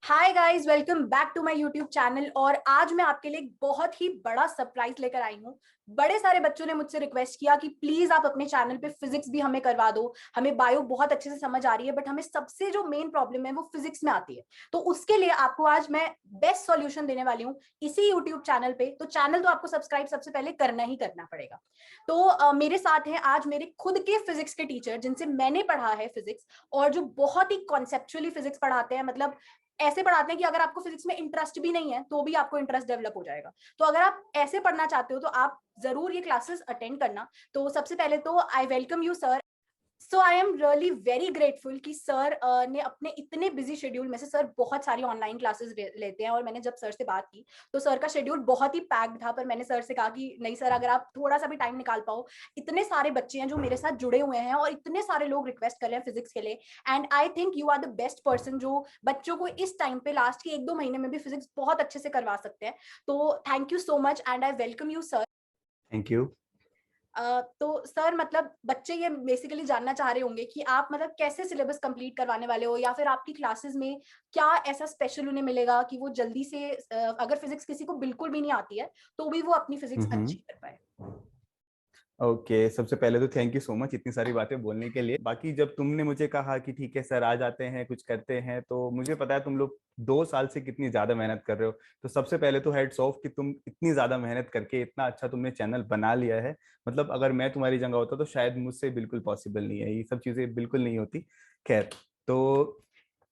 Hi guys, welcome back to my YouTube channel. और आज मैं आपके लिए एक बहुत ही बड़ा सरप्राइज लेकर आई हूँ। बड़े सारे बच्चों ने मुझसे रिक्वेस्ट किया कि प्लीज आप अपने चैनल पे फिजिक्स भी हमें करवा दो। हमें बायो बहुत अच्छे से समझ आ रही है, बट हमें सबसे जो मेन प्रॉब्लम है वो फिजिक्स में आती है। तो उसके लिए आपको आज मैं बेस्ट सॉल्यूशन देने वाली हूँ इसी यूट्यूब चैनल पे। तो चैनल तो आपको सब्सक्राइब सबसे पहले करना ही करना पड़ेगा। तो मेरे साथ हैं आज मेरे खुद के फिजिक्स के टीचर जिनसे मैंने पढ़ा है फिजिक्स, और जो बहुत ही कॉन्सेप्चुअली फिजिक्स पढ़ाते हैं। मतलब ऐसे पढ़ाते हैं कि अगर आपको फिजिक्स में इंटरेस्ट भी नहीं है तो भी आपको इंटरेस्ट डेवलप हो जाएगा। तो अगर आप ऐसे पढ़ना चाहते हो तो आप जरूर ये क्लासेस अटेंड करना। तो सबसे पहले तो I welcome you sir. So I am really very grateful कि सर ने अपने इतने बिजी शेड्यूल में से, सर बहुत सारी ऑनलाइन क्लासेस लेते हैं, और मैंने जब सर से बात की तो सर का शेड्यूल बहुत ही पैक्ड था। पर मैंने सर से कहा कि नहीं सर, अगर आप थोड़ा सा भी टाइम निकाल पाओ। इतने सारे बच्चे हैं जो मेरे साथ जुड़े हुए हैं और इतने सारे लोग रिक्वेस्ट कर रहे हैं फिजिक्स के लिए, and I think you are the best person जो बच्चों को इस टाइम पे लास्ट के 1-2 महीने में भी फिजिक्स बहुत अच्छे से करवा सकते हैं। तो thank you so much and I welcome you sir. Thank you. तो सर, मतलब बच्चे ये बेसिकली जानना चाह रहे होंगे कि आप मतलब कैसे सिलेबस कंप्लीट करवाने वाले हो, या फिर आपकी क्लासेस में क्या ऐसा स्पेशल उन्हें मिलेगा कि वो जल्दी से अगर फिजिक्स किसी को बिल्कुल भी नहीं आती है तो भी वो अपनी फिजिक्स हम्म। अच्छी कर पाए। ओके, सबसे पहले तो थैंक यू सो मच इतनी सारी बातें बोलने के लिए। बाकी जब तुमने मुझे कहा कि ठीक है सर आ जाते हैं कुछ करते हैं, तो मुझे पता है तुम लोग 2 साल से कितनी ज्यादा मेहनत कर रहे हो। तो सबसे पहले तो हेड्स ऑफ कि तुम इतनी ज्यादा मेहनत करके इतना अच्छा तुमने चैनल बना लिया है। मतलब अगर मैं तुम्हारी जगह होता तो शायद मुझसे बिल्कुल पॉसिबल नहीं है, ये सब चीजें बिल्कुल नहीं होती। खैर, तो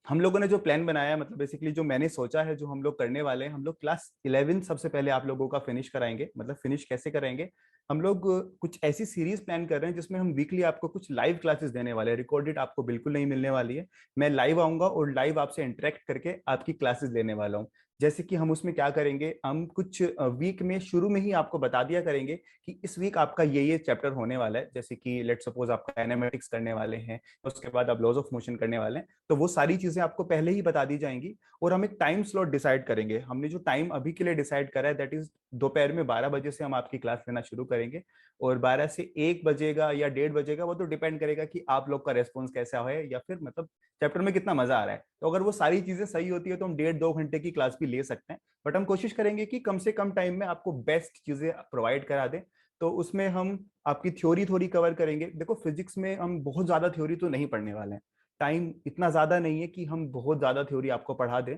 हम लोगों ने जो प्लान बनाया है, मतलब बेसिकली जो मैंने सोचा है जो हम लोग करने वाले हैं, हम लोग क्लास 11 सबसे पहले आप लोगों का फिनिश कराएंगे। मतलब फिनिश कैसे कराएंगे, हम लोग कुछ ऐसी सीरीज प्लान कर रहे हैं जिसमें हम वीकली आपको कुछ लाइव क्लासेस देने वाले हैं। रिकॉर्डेड आपको बिल्कुल नहीं मिलने वाली है। मैं लाइव आऊंगा और लाइव आपसे इंटरेक्ट करके आपकी क्लासेस लेने वाला हूँ। जैसे कि हम उसमें क्या करेंगे, हम कुछ वीक में शुरू में ही आपको बता दिया करेंगे कि इस वीक आपका ये चैप्टर होने वाला है। जैसे कि लेट सपोज आपका एनामेटिक्स करने वाले हैं, उसके बाद आप लॉज ऑफ मोशन करने वाले हैं, तो वो सारी चीजें आपको पहले ही बता दी जाएंगी। और हम एक टाइम स्लॉट डिसाइड करेंगे। हमने जो टाइम अभी के लिए डिसाइड करा है दैट इज दोपहर में 12 बजे से हम आपकी क्लास लेना शुरू करेंगे। और 12 से 1 बजेगा या 1:30 बजेगा, वो तो डिपेंड करेगा कि आप लोग का रेस्पॉन्स कैसा है या फिर मतलब चैप्टर में कितना मजा आ रहा है। तो अगर वो सारी चीजें सही होती है तो हम 1.5-2 घंटे की क्लास भी ले सकते हैं। बट हम कोशिश करेंगे कि कम से कम टाइम में आपको बेस्ट चीजें प्रोवाइड करा दें। तो उसमें हम आपकी थ्योरी थोड़ी कवर करेंगे। देखो फिजिक्स में हम बहुत ज्यादा थ्योरी तो नहीं पढ़ने वाले हैं। टाइम इतना ज्यादा नहीं है कि हम बहुत ज्यादा थ्योरी आपको पढ़ा दें।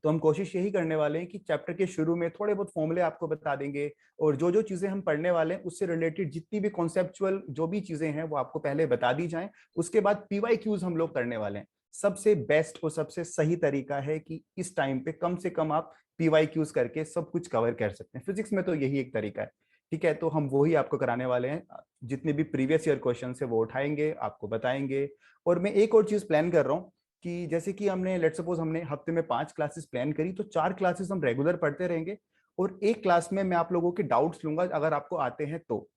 तो हम कोशिश यही करने वाले हैं कि चैप्टर के शुरू में थोड़े बहुत फॉर्मूले आपको बता देंगे। और जो जो चीजें हम पढ़ने वाले हैं उससे रिलेटेड जितनी भी कॉन्सेप्चुअल जो भी चीजें हैं वो आपको पहले बता दी जाएं। उसके बाद पीवाई क्यूज हम लोग करने वाले हैं। सबसे बेस्ट और सबसे सही तरीका है कि इस टाइम पे कम से कम आप पीवाई क्यूज करके सब कुछ कवर कर सकते हैं। फिजिक्स में तो यही एक तरीका है। ठीक है, तो हम वही आपको कराने वाले हैं। जितने भी प्रीवियस ईयर क्वेश्चन है वो उठाएंगे, आपको बताएंगे। और मैं एक और चीज प्लान कर रहा हूँ कि जैसे कि हमने लेट सपोज हमने हफ्ते में 5 क्लासेस प्लान करी, तो 4 क्लासेस हम रेगुलर पढ़ते रहेंगे। और एक क्लास में मैं आप लोगों के डाउट्स लूंगा, अगर आपको आते हैं तो।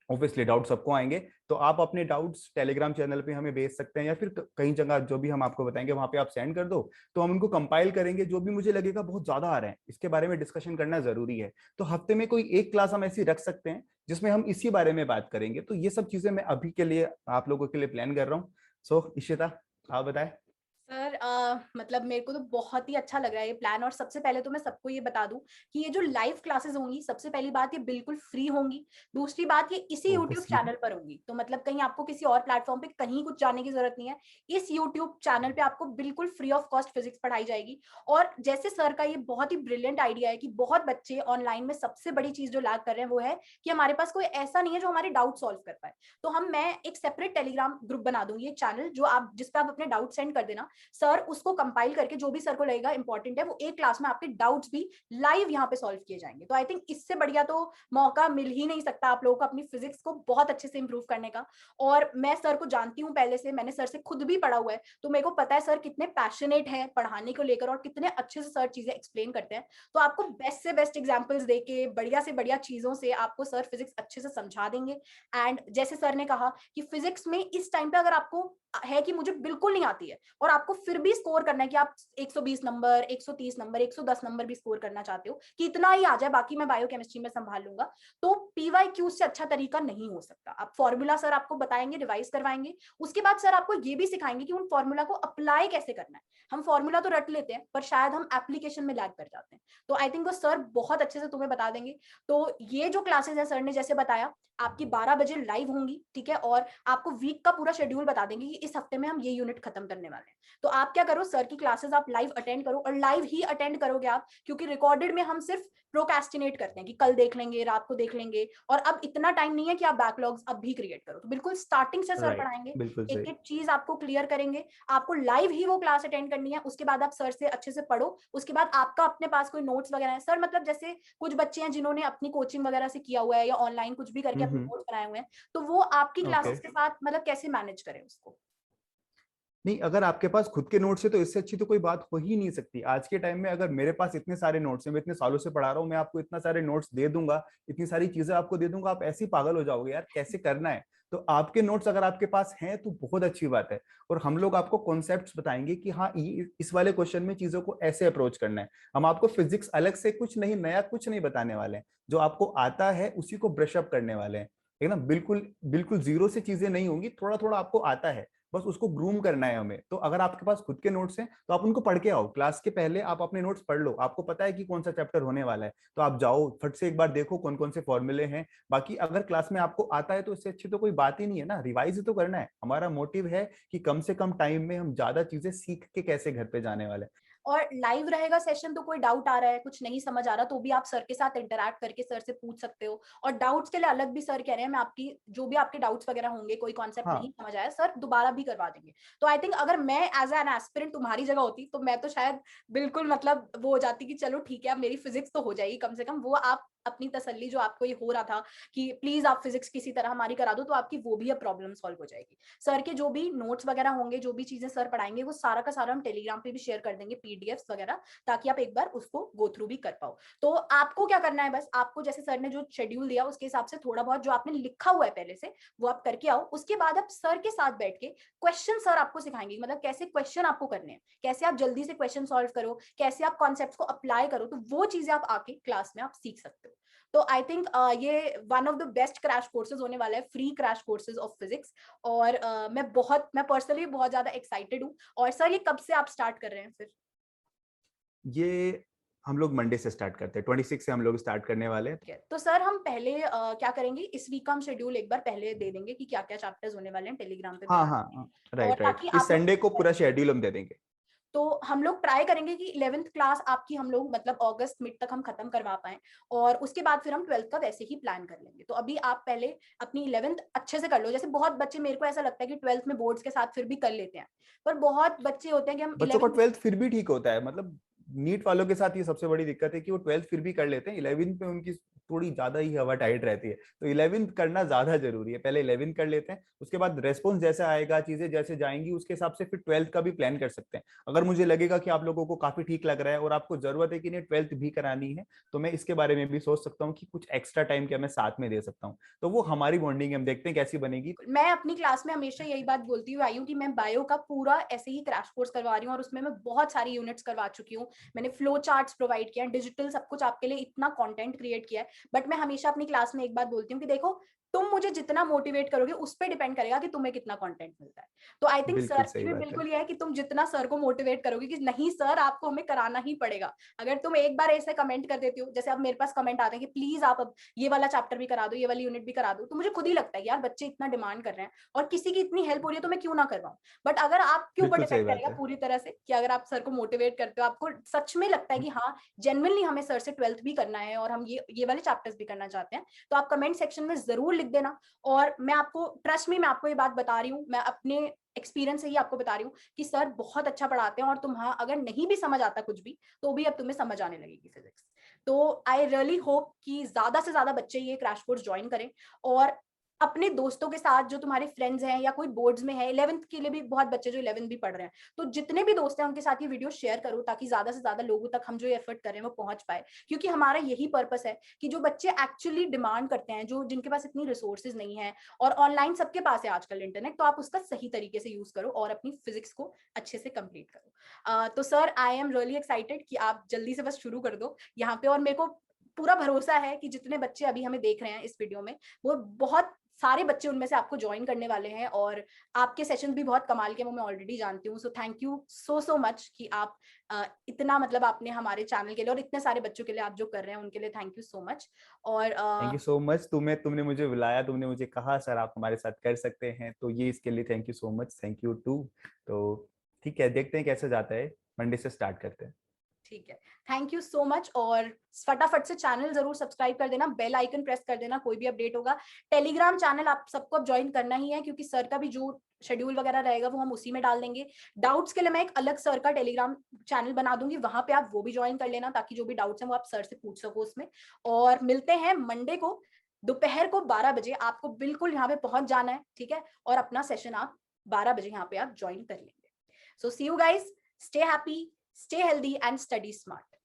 ऑब्वियसली डाउट सबको आएंगे, तो आप अपने डाउट्स टेलीग्राम चैनल पे हमें भेज सकते हैं, या फिर कहीं जगह जो भी हम आपको बताएंगे वहां पे आप सेंड कर दो। तो हम उनको कंपाइल करेंगे। जो भी मुझे लगेगा बहुत ज्यादा आ रहे हैं, इसके बारे में डिस्कशन करना जरूरी है, तो हफ्ते में कोई एक क्लास हम ऐसी रख सकते हैं जिसमें हम इसी बारे में बात करेंगे। तो ये सब चीजें मैं अभी के लिए आप लोगों के लिए प्लान कर रहा हूँ। सो इशिता, आप बताएं। सर मतलब मेरे को तो बहुत ही अच्छा लग रहा है ये प्लान। और सबसे पहले तो मैं सबको ये बता दूं कि ये जो लाइव क्लासेस होंगी, सबसे पहली बात ये बिल्कुल फ्री होंगी। दूसरी बात ये इसी यूट्यूब ऑब्वियसली। चैनल पर होंगी, तो मतलब कहीं आपको किसी और प्लेटफॉर्म पे कहीं कुछ जाने की जरूरत नहीं है। इस यूट्यूब चैनल पे आपको बिल्कुल फ्री ऑफ कॉस्ट फिजिक्स पढ़ाई जाएगी। और जैसे सर का ये बहुत ही ब्रिलियंट आइडिया है कि बहुत बच्चे ऑनलाइन में सबसे बड़ी चीज जो लैग कर रहे हैं वो है कि हमारे पास कोई ऐसा नहीं है जो हमारे डाउट सॉल्व कर पाए। तो मैं एक सेपरेट टेलीग्राम ग्रुप बना दूंगी, एक चैनल जो आप जिस पे आप अपने डाउट सेंड कर देना। सर उसको कंपाइल करके जो भी सर को लगेगा इंपॉर्टेंट है वो एक क्लास में आपके डाउट्स भी लाइव यहाँ पे सॉल्व किए जाएंगे। तो आई थिंक इससे बढ़िया तो मौका मिल ही नहीं सकता आप लोगों को अपनी फिजिक्स को बहुत अच्छे से इंप्रूव करने का। और मैं सर को जानती हूँ पहले से, मैंने सर से खुद भी पढ़ा हुआ है, तो मेरे को पता है सर कितने पैशनेट है पढ़ाने को लेकर और कितने अच्छे से सर चीजें एक्सप्लेन करते हैं। तो आपको बेस्ट से बेस्ट एग्जाम्पल्स देके बढ़िया से बढ़िया चीजों से आपको सर फिजिक्स अच्छे से समझा देंगे। एंड जैसे सर ने कहा कि फिजिक्स में इस टाइम पे अगर आपको है कि मुझे बिल्कुल नहीं आती है और आपको आपको फिर भी स्कोर करना है कि आप 120 नंबर, 130 नंबर, 110 नंबर भी स्कोर करना चाहते हो कि इतना ही आ जाए, बाकी मैं बायोकेमिस्ट्री में संभाल लूंगा, तो पीवाईक्यू से अच्छा तरीका नहीं हो सकता। आप फॉर्मूला सर आपको बताएंगे, रिवाइज करवाएंगे, उसके बाद सर आपको ये भी सिखाएंगे कि उन फॉर्मूला को अप्लाई कैसे करना है। हम फॉर्मूला तो रट लेते हैं पर शायद हम एप्लीकेशन में लैग कर जाते हैं, तो आई थिंक वो सर बहुत अच्छे से तुम्हें बता देंगे। तो ये जो क्लासेस है सर ने जैसे बताया आपकी 12 बजे लाइव होंगी, ठीक है, और आपको वीक का पूरा शेड्यूल बता देंगे कि इस हफ्ते में हम ये यूनिट खत्म करने वाले हैं। तो आप क्या करो, सर की क्लासेस आप लाइव अटेंड करो, और लाइव ही अटेंड करोगे आप, क्योंकि रिकॉर्डेड में हम सिर्फ प्रोक्रेस्टिनेट करते हैं कि कल देख लेंगे, रात को देख लेंगे, और अब इतना टाइम नहीं है कि आप बैकलॉग्स अब भी क्रिएट करो। तो बिल्कुल स्टार्टिंग से सर राइट, पढ़ाएंगे, बिल्कुल एक सही। एक चीज आपको क्लियर करेंगे, आपको लाइव ही वो क्लास अटेंड करनी है, उसके बाद आप सर से अच्छे से पढ़ो, उसके बाद आपका अपने पास कोई नोट्स वगैरह है सर, मतलब जैसे कुछ बच्चे हैं जिन्होंने अपनी कोचिंग वगैरह से किया हुआ है या ऑनलाइन कुछ भी करके अपने नोट्स बनाए हुए हैं, तो वो आपकी ओके। क्लासेस के साथ मतलब कैसे मैनेज करें उसको। नहीं, अगर आपके पास खुद के नोट्स है तो इससे अच्छी तो कोई बात हो ही नहीं सकती। आज के टाइम में अगर मेरे पास इतने सारे नोट्स हैं, मैं इतने सालों से पढ़ा रहा हूँ, मैं आपको इतना सारे नोट्स दे दूंगा, इतनी सारी चीजें आपको दे दूंगा, आप ऐसे ही पागल हो जाओगे यार कैसे करना है। तो आपके नोट्स अगर आपके पास हैं तो बहुत अच्छी बात है, और हम लोग आपको कॉन्सेप्ट्स बताएंगे कि हाँ इस वाले क्वेश्चन में चीजों को ऐसे अप्रोच करना है। हम आपको फिजिक्स अलग से कुछ नहीं, नया कुछ नहीं बताने वाले हैं, जो आपको आता है उसी को ब्रश अप करने वाले हैं, है ना। बिल्कुल बिल्कुल जीरो से चीजें नहीं होंगी, थोड़ा थोड़ा आपको आता है, बस उसको ग्रूम करना है हमें। तो अगर आपके पास खुद के नोट्स हैं तो आप उनको पढ़ के आओ, क्लास के पहले आप अपने नोट्स पढ़ लो, आपको पता है कि कौन सा चैप्टर होने वाला है, तो आप जाओ फट से एक बार देखो कौन कौन से फॉर्मूले हैं। बाकी अगर क्लास में आपको आता है तो इससे अच्छी तो कोई बात ही नहीं है ना, रिवाइज तो करना है। हमारा मोटिव है कि कम से कम टाइम में हम ज्यादा चीजें सीख के कैसे घर पे जाने वाले हैं। और लाइव रहेगा सेशन, तो कोई डाउट आ रहा है, कुछ नहीं समझ आ रहा, तो भी आप सर के साथ इंटरैक्ट करके सर से पूछ सकते हो। और डाउट्स के लिए अलग भी सर कह रहे हैं, मैं आपकी जो भी आपके डाउट्स वगैरह होंगे, कोई कॉन्सेप्ट नहीं हाँ, समझ आया सर दोबारा भी करवा देंगे। तो आई थिंक अगर मैं एज एन एस्पिरेंट तुम्हारी जगह होती तो मैं तो शायद बिल्कुल मतलब वो हो जाती कि चलो ठीक है अब मेरी फिजिक्स तो हो जाएगी कम से कम। वो आप अपनी तसल्ली जो आपको ये हो रहा था कि प्लीज आप फिजिक्स किसी तरह हमारी करा दो, तो आपकी वो भी अब प्रॉब्लम सॉल्व हो जाएगी। सर के जो भी नोट्स वगैरह होंगे, जो भी चीजें सर पढ़ाएंगे, वो सारा का सारा हम टेलीग्राम पे भी शेयर कर देंगे, पीडीएफ वगैरह, ताकि आप एक बार उसको गो थ्रू भी कर पाओ। तो आपको क्या करना है, बस आपको जैसे सर ने जो शेड्यूल दिया उसके हिसाब से थोड़ा बहुत जो आपने लिखा हुआ है पहले से वो आप करके आओ। उसके बाद आप सर के साथ बैठ के क्वेश्चन सर आपको सिखाएंगे, मतलब कैसे क्वेश्चन आपको करने हैं, कैसे आप जल्दी से क्वेश्चन सॉल्व करो, कैसे आप कॉन्सेप्ट्स को अप्लाई करो, तो वो चीजें आप आके क्लास में आप सीख सकते हो। तो आई थिंक ये one of the best crash courses होने वाला है, free crash courses of physics. और मैं पर्सनली बहुत ज्यादा एक्साइटेड हूँ। और सर ये कब से आप स्टार्ट कर रहे हैं फिर? ये हम लोग मंडे से स्टार्ट करते हैं, 26 से हम लोग स्टार्ट करने वाले हैं। ठीक है, तो सर हम पहले क्या करेंगे, इस वीक का हम शेड्यूल एक बार पहले दे देंगे कि क्या क्या चैप्टर्स होने वाले हैं, टेलीग्राम पे हाँ बता हाँ देंगे। हाँ, और राइट राइट, ताकि इस आप लोग, संडे को पूरा शेड्यूल हम दे देंगे। तो हम लोग ट्राई करेंगे कि 11th क्लास आपकी हम लोग मतलब अगस्त मिड तक हम खत्म करवा पाए, और उसके बाद फिर हम 12th का वैसे ही प्लान कर लेंगे। तो अभी आप पहले अपनी 11th अच्छे से कर लो। जैसे बहुत बच्चे, मेरे को ऐसा लगता है कि 12th में बोर्ड्स के साथ फिर भी कर लेते हैं, पर बहुत बच्चे होते हैं कि हम बच्चों का 11th। 12th फिर भी ठीक होता है, मतलब नीट वालों के साथ ये सबसे बड़ी दिक्कत है कि वो 12th फिर भी कर लेते हैं, 11th में उनकी थोड़ी ज्यादा ही हवा टाइट रहती है। तो 11th करना ज्यादा जरूरी है, पहले 11th कर लेते हैं, उसके बाद रेस्पॉन्स जैसा आएगा, चीजें जैसे जाएंगी, उसके हिसाब से फिर 12th का भी प्लान कर सकते हैं। अगर मुझे लगेगा कि आप लोगों को काफी ठीक लग रहा है और आपको जरूरत है कि नहीं 12th भी करानी है, तो मैं इसके बारे में भी सोच सकता हूँ कि कुछ एक्स्ट्रा टाइम क्या मैं साथ में दे सकता हूँ। तो वो हमारी बॉन्डिंग, हम देखते हैं कैसी बनेगी। मैं अपनी क्लास में हमेशा यही बात बोलती हुई आई हूँ कि मैं बायो का पूरा ऐसे ही क्रैश कोर्स करवा रही हूँ, और उसमें मैं बहुत सारी यूनिट्स करवा चुकी हूँ। मैंने फ्लो चार्ट्स प्रोवाइड किया है, डिजिटल सब कुछ आपके लिए, इतना कंटेंट क्रिएट किया है। बट मैं हमेशा अपनी क्लास में एक बात बोलती हूँ कि देखो, तुम मुझे जितना मोटिवेट करोगे उस पर डिपेंड करेगा कि तुम्हें कितना कंटेंट मिलता है। तो आई थिंक बिल्कुल सर की सही भी बात है। बिल्कुल ये है कि तुम जितना सर को मोटिवेट करोगे कि नहीं सर आपको हमें कराना ही पड़ेगा। अगर तुम एक बार ऐसे कमेंट कर देती हो, जैसे अब मेरे पास कमेंट आते हैं कि प्लीज आप अब ये वाला चैप्टर भी करा दो, ये वाली यूनिट भी करा दो, तो मुझे खुद ही लगता है यार बच्चे इतना डिमांड कर रहे हैं और किसी की इतनी हेल्प हो रही है तो मैं क्यों ना करवाऊं। बट अगर आपके ऊपर बिल्कुल सही डिपेंड बात करेगा है। पूरी तरह से कि अगर आप सर को मोटिवेट करते हो, आपको सच में लगता है कि हाँ जेन्युइनली हमें सर से 12th भी करना है और हम ये वाले चैप्टर्स भी करना चाहते हैं, तो आप कमेंट सेक्शन में जरूर लिख देना। और मैं आपको ट्रस्ट में, मैं आपको ये बात बता रही हूँ, मैं अपने एक्सपीरियंस से ही आपको बता रही हूँ कि सर बहुत अच्छा पढ़ाते हैं, और तुम्हारा अगर नहीं भी समझ आता कुछ भी, तो भी अब तुम्हें समझ आने लगेगी फिजिक्स। तो आई रियली होप कि ज्यादा से ज्यादा बच्चे ये क्रैश कोर्स ज्वाइन करें। और अपने दोस्तों के साथ, जो तुम्हारे फ्रेंड्स हैं या कोई बोर्ड्स में है, 11th के लिए भी बहुत बच्चे जो 11th भी पढ़ रहे हैं, तो जितने भी दोस्त हैं उनके साथ ये वीडियो शेयर करो, ताकि ज्यादा से ज्यादा लोगों तक हम जो एफर्ट कर रहे हैं वो पहुंच पाए। क्योंकि हमारा यही पर्पस है कि जो बच्चे एक्चुअली डिमांड करते हैं, जो जिनके पास इतनी रिसोर्सेज नहीं है, और ऑनलाइन सबके पास है आजकल इंटरनेट, तो आप उसका सही तरीके से यूज करो और अपनी फिजिक्स को अच्छे से कंप्लीट करो। तो sir, I am really excited कि आप जल्दी से बस शुरू कर दो यहाँ पे, और मेरे को पूरा भरोसा है कि जितने बच्चे अभी हमें देख रहे हैं इस वीडियो में, वो बहुत सारे बच्चे उनमें से आपको ज्वाइन करने वाले हैं, और आपके सेशन भी बहुत कमाल के, वो मैं ऑलरेडी जानती हूँ। So thank you so much कि आप इतना, मतलब आपने हमारे चैनल के लिए और इतने सारे बच्चों के लिए आप जो कर रहे हैं उनके लिए थैंक यू सो मच। और थैंक यू सो मच। तुमने मुझे बुलाया, तुमने मुझे कहा सर आप हमारे साथ कर सकते हैं, तो ये इसके लिए thank you so much, thank you too. तो ठीक है, देखते हैं कैसे जाता है, मंडे से स्टार्ट करते हैं। ठीक है, थैंक यू सो मच। और फटाफट से चैनल जरूर सब्सक्राइब कर देना, बेल आइकन प्रेस कर देना, कोई भी अपडेट होगा। टेलीग्राम चैनल आप सबको अब ज्वाइन करना ही है, क्योंकि सर का भी जो शेड्यूल वगैरह रहेगा वो हम उसी में डाल देंगे। डाउट्स के लिए मैं एक अलग सर का टेलीग्राम चैनल बना दूंगी, वहां पे आप वो भी ज्वाइन कर लेना, ताकि जो भी डाउट्स हैं वो आप सर से पूछ सको उसमें। और मिलते हैं मंडे को दोपहर को 12 बजे, आपको बिल्कुल यहाँ पे पहुंच जाना है, ठीक है? और अपना सेशन आप 12 बजे यहाँ पे आप ज्वाइन कर लेंगे। So see you guys, stay happy, stay healthy and study smart.